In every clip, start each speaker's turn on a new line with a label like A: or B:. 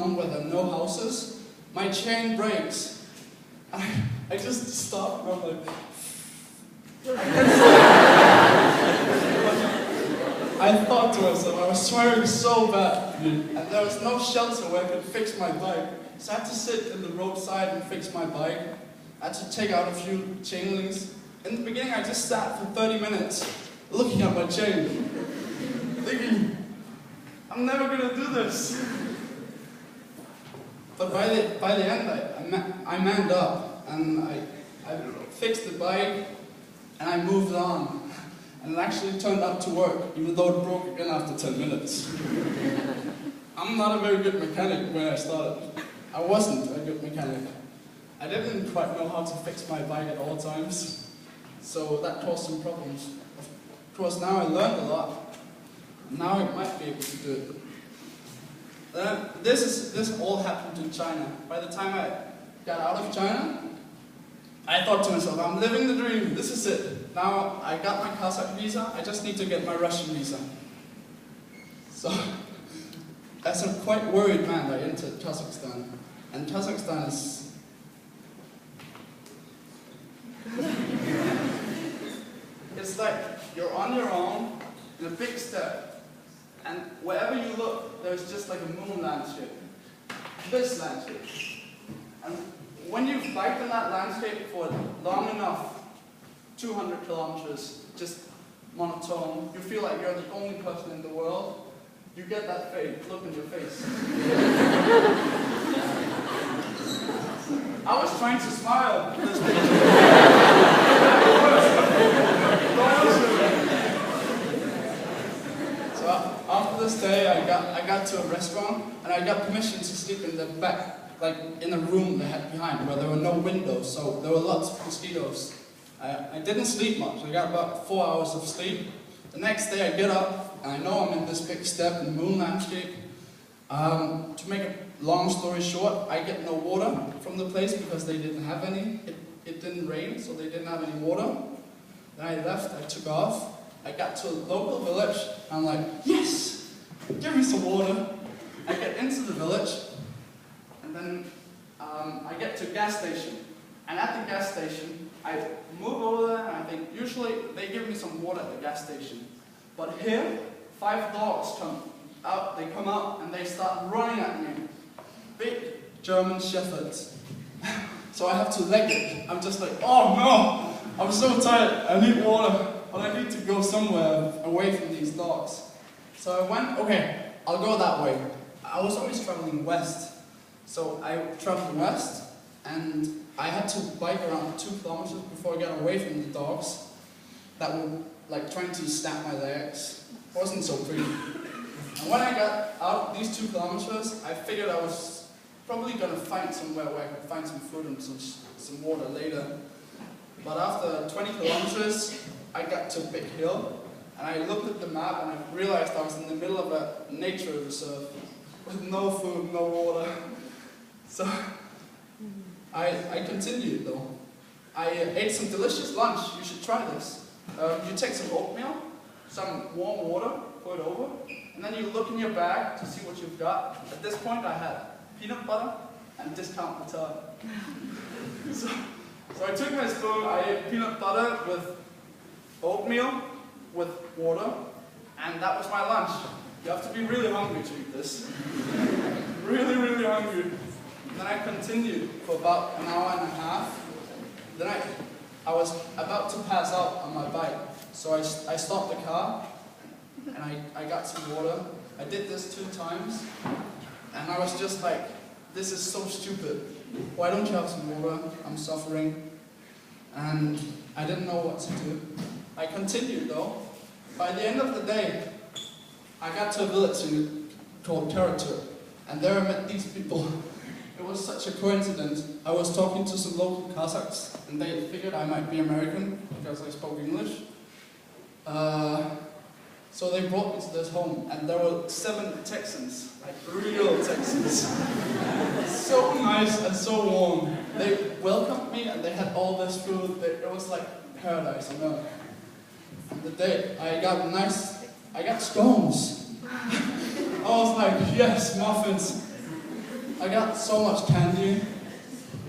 A: town where there are no houses, my chain breaks. I just stop and I'm like... I thought to myself, I was swearing so bad, and there was no shelter where I could fix my bike. So I had to sit in the roadside and fix my bike. I had to take out a few chain links. In the beginning, I just sat for 30 minutes looking at my chain, thinking, I'm never gonna do this. But by the end, I manned up, and I fixed the bike, and I moved on. And it actually turned out to work, even though it broke again after 10 minutes. I'm not a very good mechanic when I started. I wasn't a good mechanic. I didn't quite know how to fix my bike at all times, so that caused some problems. Of course, now I learned a lot. Now I might be able to do it. This all happened in China. By the time I got out of China, I thought to myself, I'm living the dream, this is it. Now I got my Kazakh visa, I just need to get my Russian visa. So, as a quite worried man, I entered Kazakhstan. And Kazakhstan is... it's like you're on your own, in a big step, and wherever you look, there's just like a moon landscape. This landscape. And when you've biked in that landscape for long enough, 200 kilometers, just monotone, you feel like you're the only person in the world, you get that look in your face. I was trying to smile in this picture. So after this day, I got to a restaurant, and I got permission to sleep in the back, like in a room they had behind where there were no windows, so there were lots of mosquitoes. I didn't sleep much. I got about 4 hours of sleep. The next day I get up, and I know I'm in this big step in the moon landscape. To make a long story short, I get no water from the place because they didn't have any. It didn't rain, so they didn't have any water. Then I left, I took off. I got to a local village, and I'm like, yes, give me some water. I get into the village, and then I get to a gas station. And at the gas station, I move over there, and I think usually they give me some water at the gas station. But here, 5 dogs come out, and they start running at me. Big German shepherds. So I have to leg it. I'm just like, oh no, I'm so tired, I need water, but I need to go somewhere away from these dogs. So I went, okay, I'll go that way. I was always traveling west. So I traveled west, and I had to bike around 2 kilometers before I got away from the dogs that were like trying to snap my legs. It wasn't so pretty. And when I got out these 2 kilometers, I figured I was probably going to find somewhere where I could find some food and some water later. But after 20 kilometers, I got to a big hill, and I looked at the map and I realized I was in the middle of a nature reserve with no food, no water. So I continued though. I ate some delicious lunch. You should try this. You take some oatmeal, some warm water, pour it over, and then you look in your bag to see what you've got. At this point I had peanut butter and discount butter. So I took my spoon, I ate peanut butter with oatmeal, with water, and that was my lunch. You have to be really hungry to eat this. Really, really hungry. And then I continued for about an hour and a half. Then I was about to pass out on my bike. So I stopped the car, and I got some water. I did this 2 times, and I was just like, this is so stupid. Why don't you have some water? I'm suffering. And I didn't know what to do. I continued though. By the end of the day, I got to a village called Karatur, and there I met these people. It was such a coincidence. I was talking to some local Kazakhs, and they figured I might be American because I spoke English. So they brought me to this home, and there were 7 Texans, like real Texans. So nice and so warm. They welcomed me, and they had all this food. It was like paradise on earth. And the day I got scones. I was like, yes, muffins. I got so much candy,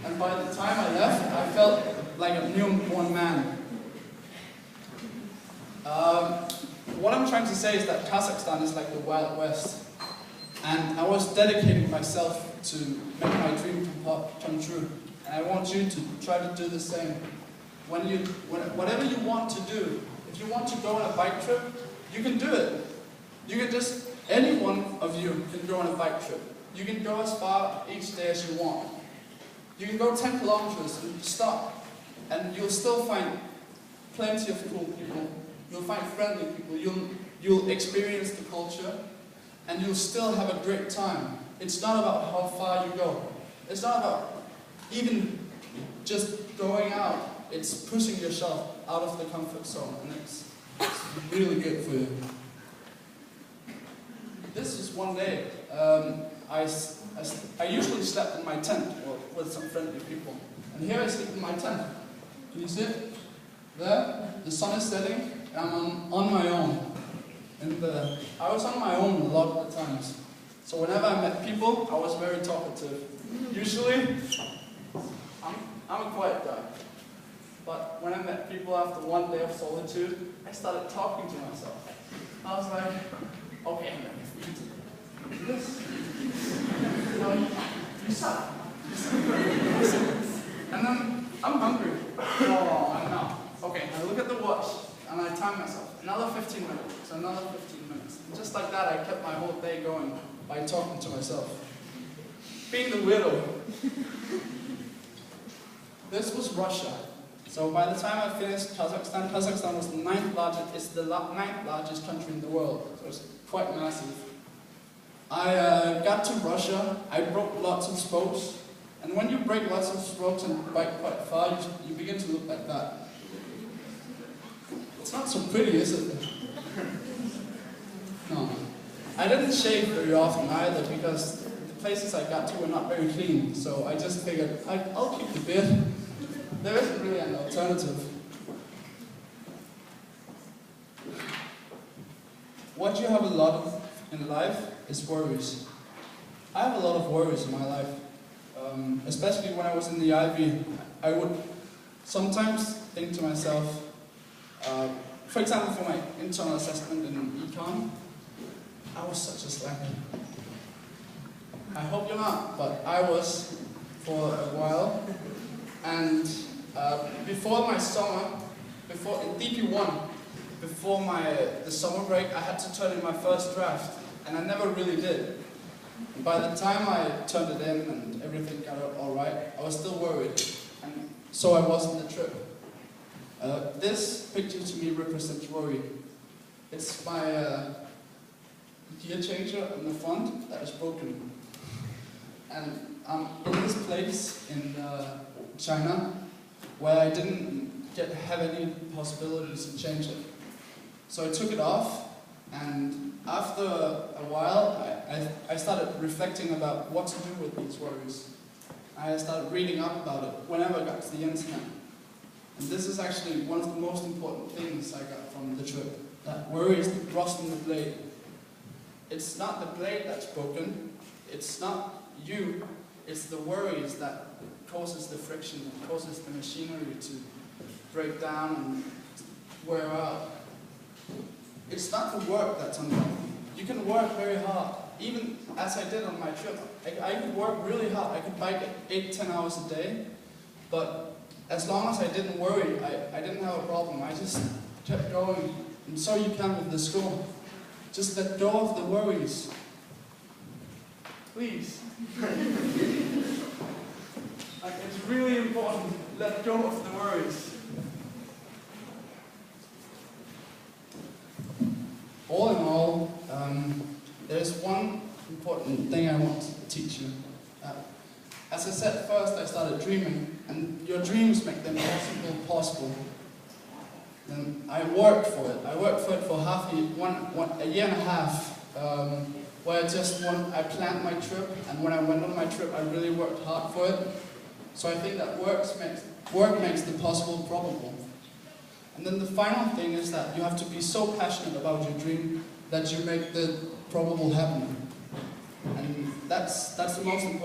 A: and by the time I left, I felt like a newborn man. What I'm trying to say is that Kazakhstan is like the Wild West, and I was dedicating myself to make my dream come true. And I want you to try to do the same. Whatever you want to do, if you want to go on a bike trip, you can do it. You can just, any one of you can go on a bike trip. You can go as far each day as you want. You can go 10 kilometers and stop, and you'll still find plenty of cool people. You'll find friendly people. You'll experience the culture, and you'll still have a great time. It's not about how far you go. It's not about even just going out. It's pushing yourself out of the comfort zone, and it's really good for you. This is one day. I usually slept in my tent with some friendly people. And here I sleep in my tent. Can you see it? There, the sun is setting, and I'm on my own. I was on my own a lot of the times. So whenever I met people, I was very talkative. Usually, I'm a quiet guy. But when I met people after one day of solitude, I started talking to myself. I was like, okay, this. No, you suck. And then I'm hungry. Oh, I'm not. Okay, I look at the watch and I time myself. Another 15 minutes, another 15 minutes. And just like that, I kept my whole day going by talking to myself. Being the weirdo. This was Russia. So by the time I finished Kazakhstan was the ninth largest country in the world. So it's quite massive. I got to Russia, I broke lots of spokes, and when you break lots of spokes and bike quite far, you begin to look like that. It's not so pretty, is it? No. I didn't shave very often either, because the places I got to were not very clean, so I just figured, I'll keep the beard. There isn't really an alternative. What you have a lot of in life is worries. I have a lot of worries in my life. Especially when I was in the IB, I would sometimes think to myself, for example, for my internal assessment in econ, I was such a slacker. I hope you're not, but I was for a while. And before my summer, in DP1, before the summer break, I had to turn in my first draft, and I never really did. And by the time I turned it in and everything got all right, I was still worried, and so I was on the trip. This picture to me represents worry. It's my gear changer in the front that is broken. And I'm in this place in China where I didn't have any possibilities to change it. So I took it off, and after a while I started reflecting about what to do with these worries. I started reading up about it whenever I got to the internet. And this is actually one of the most important things I got from the trip. That worry is the rust in the blade. It's not the blade that's broken, it's not you, it's the worries that causes the friction, that causes the machinery to break down and wear out. It's not the work that's unhealthy. You can work very hard, even as I did on my trip. I could work really hard. I could bike 8-10 hours a day, but as long as I didn't worry, I didn't have a problem. I just kept going, and so you can with the school. Just let go of the worries. Please. It's really important. Let go of the worries. All in all, there's one important thing I want to teach you. As I said first, I started dreaming, and your dreams make them possible. And I worked for it. I worked for it for a year and a half, where I planned my trip, and when I went on my trip, I really worked hard for it. So I think that work makes the possible probable. And then the final thing is that you have to be so passionate about your dream that you make the probable happen. And that's the most important.